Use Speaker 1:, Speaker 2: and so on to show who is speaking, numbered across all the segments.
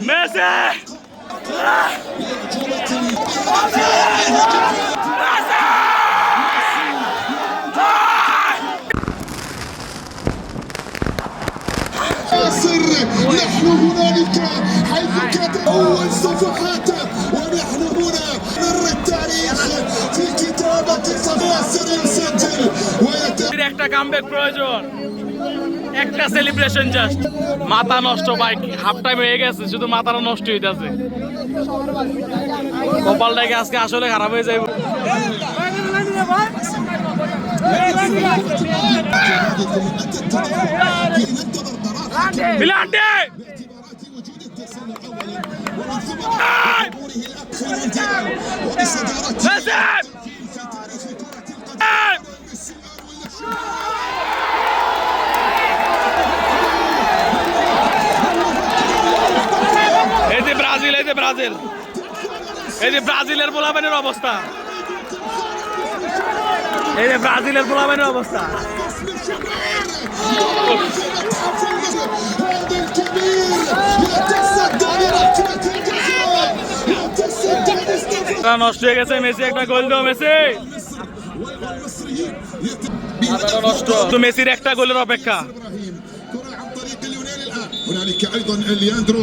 Speaker 1: Messi
Speaker 2: نحن هنالك حيث كانت أول صفحاته ونحن هنا مر التاريخ في كتابة ياسر يسجل
Speaker 1: একটা comeback প্রয়োজন একটা সেলিব্রেশন জাস্ট মাথা নষ্ট বাইক হাফ টাইম হয়ে গেছে শুধু মাথাটা নষ্ট হইতাছে কপালটাকে আজকে আসলে খারাপ হয়ে যাইব মিলান্ডে ব্রাজিল এই যে ব্রাজিলের পোলাপানের অবস্থা নষ্ট হয়ে গেছে মেসি একটা গোল দাও মেসি নষ্ট মেসির একটা গোলের অপেক্ষা
Speaker 2: هنالك ايضا لياندرو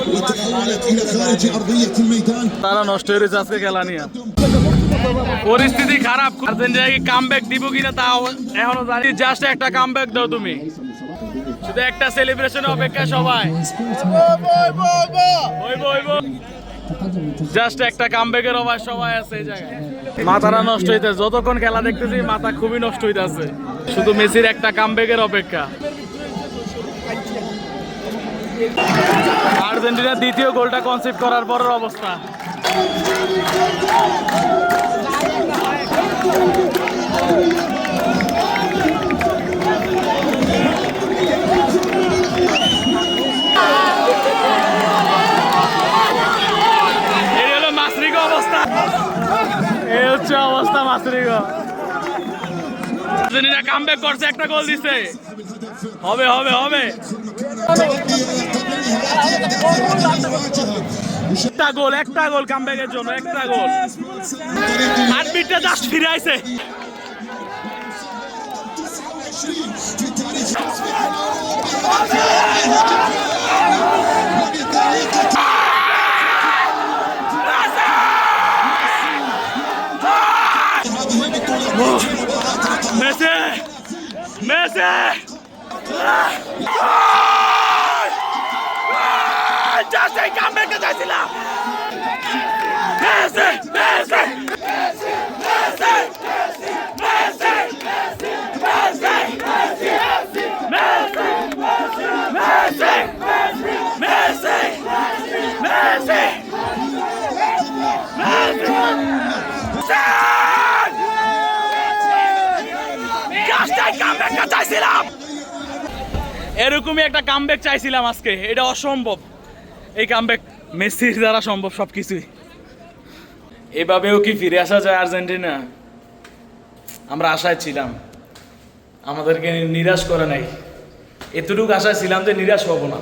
Speaker 2: وتحولت الى خارج ارضيه الميدان
Speaker 1: তারা নষ্ট হয়ে গেছে আজকে খেলা নিয়ে পরিস্থিতি খারাপ আর্জেন্টিনাকে কামব্যাক দিব কিনা তা এখনো জানি জাস্ট একটা কামব্যাক দাও তুমি শুধু একটা সেলিব্রেশন অপেক্ষা সবাই জাস্ট একটা কামব্যাকের অবস্থা সবাই আছে এই জায়গায় মাথাটা নষ্ট হইতেছে যতক্ষণ খেলা দেখতেছি মাথা খুবই নষ্ট হইতেছে শুধু মেসির একটা কামব্যাকের অপেক্ষা আর্জেন্টিনা দ্বিতীয় গোলটা কনসিড করার পরের অবস্থা এই হলো মাসরিগো অবস্থা এই হচ্ছে অবস্থা মাসরিগো আর্জেন্টিনা কামব্যাক করছে একটা গোল দিছে হবে হবে হবে একটা গোল কামব্যাকের জন্য একটা গোল 8 মিনিটে জাস্ট ফিরে আইছে Messi Messi just a comeback চাইছিলাম Messi Messi Messi Messi Messi Messi Messi Messi Messi চাইছিলাম এরকমই একটা কামব্যাক চাইছিলাম আজকে এটা অসম্ভব এই কামব্যাক মেসির দ্বারা সম্ভব সবকিছুই এভাবেও কি ফিরে আসা যায় আর্জেন্টিনা আমরা আশায় ছিলাম আমাদেরকে নিরাশ করে নাই এতটুকু আশায় ছিলাম যে নিরাশ হব না